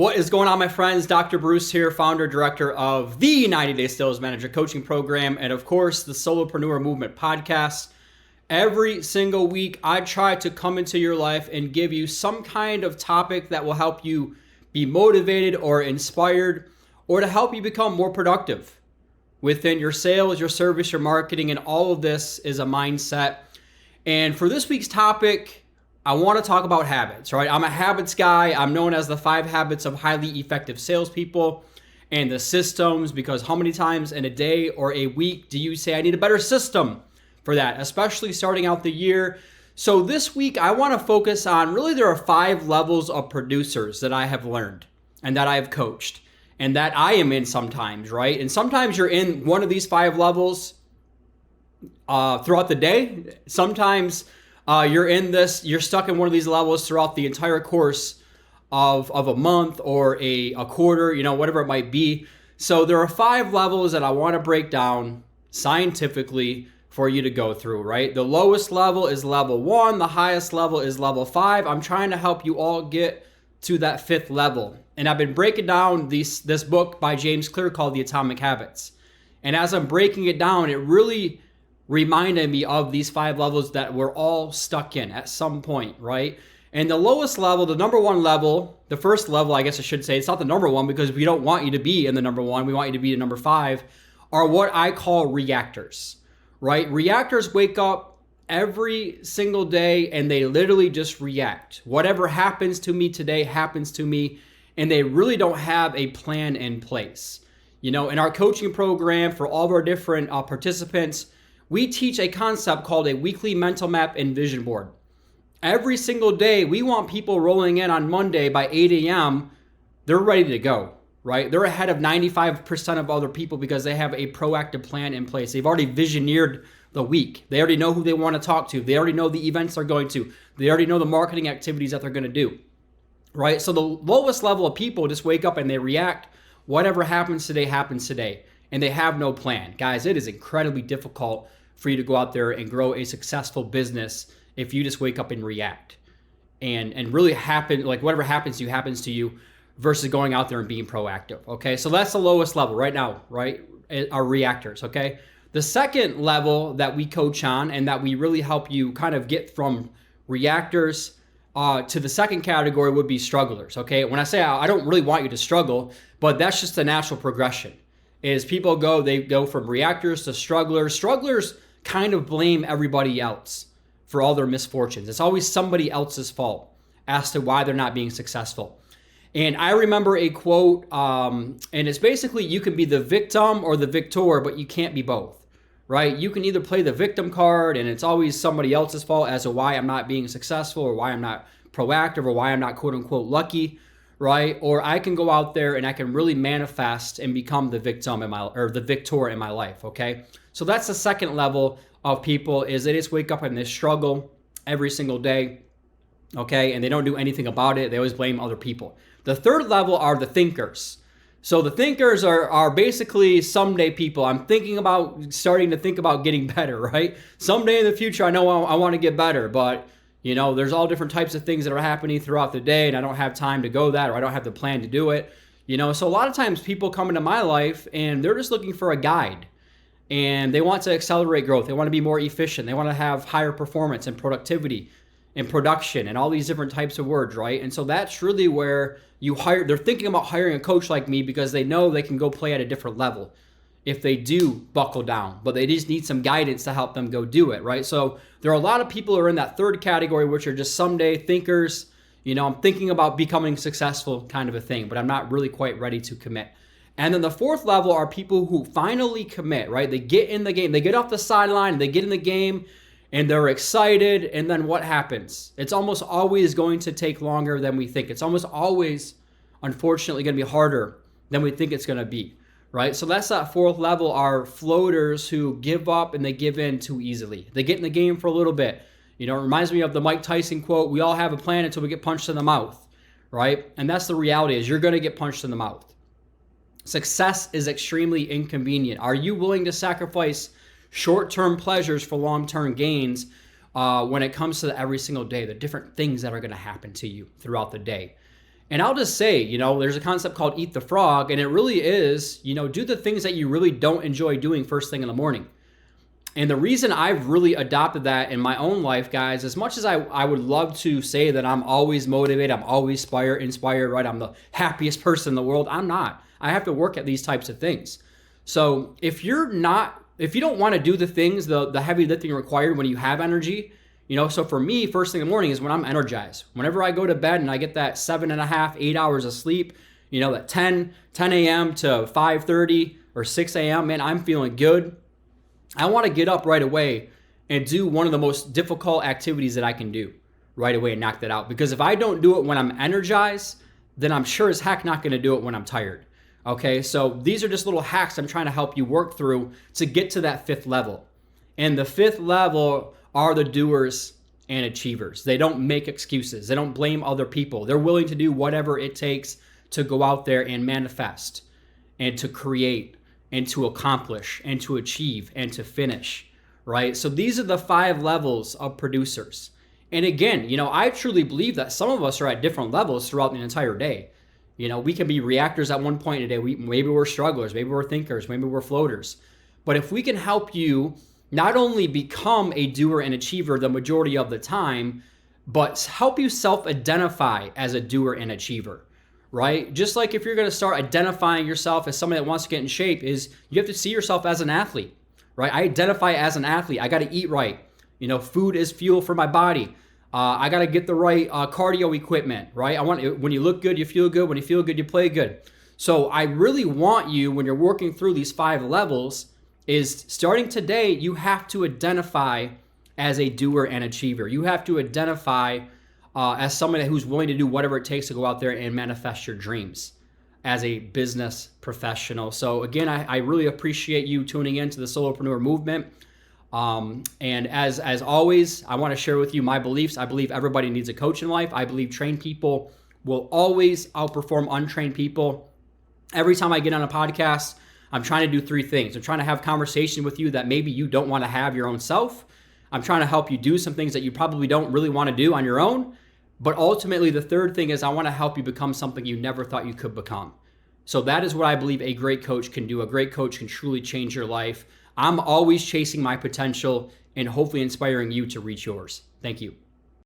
What is going on, my friends? Dr. Bruce here, founder, director of the 90-Day Sales Manager Coaching Program, and of course, the Solopreneur Movement podcast. Every single week, I try to come into your life and give you some kind of topic that will help you be motivated or inspired, or to help you become more productive within your sales, your service, your marketing, and all of this is a mindset. And for this week's topic, I want to talk about habits, right? I'm a habits guy. I'm known as the 5 habits of highly effective salespeople and the systems, because how many times in a day or a week do you say, I need a better system for that, especially starting out the year? So this week, I want to focus on, really there are 5 levels of producers that I have learned and that I have coached and that I am in sometimes, right? And sometimes you're in one of these 5 levels throughout the day. Sometimes you're stuck in one of these levels throughout the entire course of a month or a quarter, whatever it might be. So there are 5 levels that I want to break down scientifically for you to go through, right? The lowest level is level 1. The highest level is level 5. I'm trying to help you all get to that 5th level. And I've been breaking down this book by James Clear called The Atomic Habits. And as I'm breaking it down, it really reminded me of these 5 levels that we're all stuck in at some point, right? And the lowest level, the number 1 level, the first level, I guess I should say, it's not the number 1 because we don't want you to be in the number 1. We want you to be the number 5, are what I call reactors, right? Reactors wake up every single day and they literally just react. Whatever happens to me today happens to me, and they really don't have a plan in place. In our coaching program for all of our different participants, we teach a concept called a weekly mental map and vision board. Every single day, we want people rolling in on Monday by 8 a.m. They're ready to go, right? They're ahead of 95% of other people because they have a proactive plan in place. They've already visioneered the week. They already know who they want to talk to. They already know the events they're going to. They already know the marketing activities that they're going to do, right? So the lowest level of people just wake up and they react. Whatever happens today, and they have no plan. Guys, it is incredibly difficult for you to go out there and grow a successful business if you just wake up and react and really whatever happens to you versus going out there and being proactive. Okay, so that's the lowest level right now, right? Our reactors. Okay, the second level that we coach on and that we really help you kind of get from reactors to the second category would be strugglers. Okay, when I say I don't really want you to struggle, but that's just the natural progression. Is people go from reactors to strugglers. Strugglers kind of blame everybody else for all their misfortunes. It's always somebody else's fault as to why they're not being successful. And I remember a quote, and it's basically, you can be the victim or the victor, but you can't be both, right? You can either play the victim card and it's always somebody else's fault as to why I'm not being successful or why I'm not proactive or why I'm not quote unquote lucky, right? Or I can go out there and I can really manifest and become the victim the victor in my life, okay? So that's the second level of people, is they just wake up and they struggle every single day, okay? And they don't do anything about it. They always blame other people. The third level are the thinkers. So the thinkers are basically someday people. I'm starting to think about getting better, right? Someday in the future, I know I want to get better, but there's all different types of things that are happening throughout the day, and I don't have time to go that, or I don't have the plan to do it. So a lot of times people come into my life and they're just looking for a guide, and they want to accelerate growth. They want to be more efficient. They want to have higher performance and productivity and production and all these different types of words, right? And so that's really where they're thinking about hiring a coach like me because they know they can go play at a different level if they do buckle down, but they just need some guidance to help them go do it, right? So there are a lot of people who are in that third category, which are just someday thinkers. I'm thinking about becoming successful kind of a thing, but I'm not really quite ready to commit. And then the fourth level are people who finally commit, right? They get in the game, they get off the sideline, they get in the game, and they're excited. And then what happens? It's almost always going to take longer than we think. It's almost always, unfortunately, going to be harder than we think it's going to be, right? So that's that fourth level, are floaters who give up and they give in too easily. They get in the game for a little bit. It reminds me of the Mike Tyson quote, we all have a plan until we get punched in the mouth, right? And that's the reality, is you're going to get punched in the mouth. Success is extremely inconvenient. Are you willing to sacrifice short-term pleasures for long-term gains when it comes to every single day, the different things that are going to happen to you throughout the day? And I'll just say, there's a concept called eat the frog, and it really is, do the things that you really don't enjoy doing first thing in the morning. And the reason I've really adopted that in my own life, guys, as much as I would love to say that I'm always motivated, I'm always inspired, right? I'm the happiest person in the world. I'm not. I have to work at these types of things. So if you don't want to do the things, the heavy lifting required when you have energy, so for me, first thing in the morning is when I'm energized. Whenever I go to bed and I get that 7.5, 8 hours of sleep, that 10 a.m. to 5:30 or 6 a.m., man, I'm feeling good. I want to get up right away and do one of the most difficult activities that I can do right away and knock that out. Because if I don't do it when I'm energized, then I'm sure as heck not going to do it when I'm tired. Okay, so these are just little hacks I'm trying to help you work through to get to that 5th level. And the 5th level are the doers and achievers. They don't make excuses. They don't blame other people. They're willing to do whatever it takes to go out there and manifest and to create and to accomplish and to achieve and to finish, right? So these are the 5 levels of producers. And again, I truly believe that some of us are at different levels throughout the entire day. We can be reactors at one point in a day. Maybe we're strugglers, maybe we're thinkers, maybe we're floaters. But if we can help you not only become a doer and achiever the majority of the time, but help you self-identify as a doer and achiever, right? Just like if you're going to start identifying yourself as somebody that wants to get in shape, is you have to see yourself as an athlete, right? I identify as an athlete. I got to eat right. Food is fuel for my body. I got to get the right cardio equipment, right? When you look good, you feel good. When you feel good, you play good. So I really want you, when you're working through these 5 levels, is starting today, you have to identify as a doer and achiever. You have to identify as somebody who's willing to do whatever it takes to go out there and manifest your dreams as a business professional. So again, I really appreciate you tuning in to the Solopreneur movement. And as always, I want to share with you my beliefs. I believe everybody needs a coach in life. I believe trained people will always outperform untrained people. Every time I get on a podcast, I'm trying to do 3 things. I'm trying to have conversation with you that maybe you don't want to have your own self. I'm trying to help you do some things that you probably don't really want to do on your own. But ultimately, the 3rd thing is I want to help you become something you never thought you could become. So that is what I believe a great coach can do. A great coach can truly change your life. I'm always chasing my potential and hopefully inspiring you to reach yours. Thank you.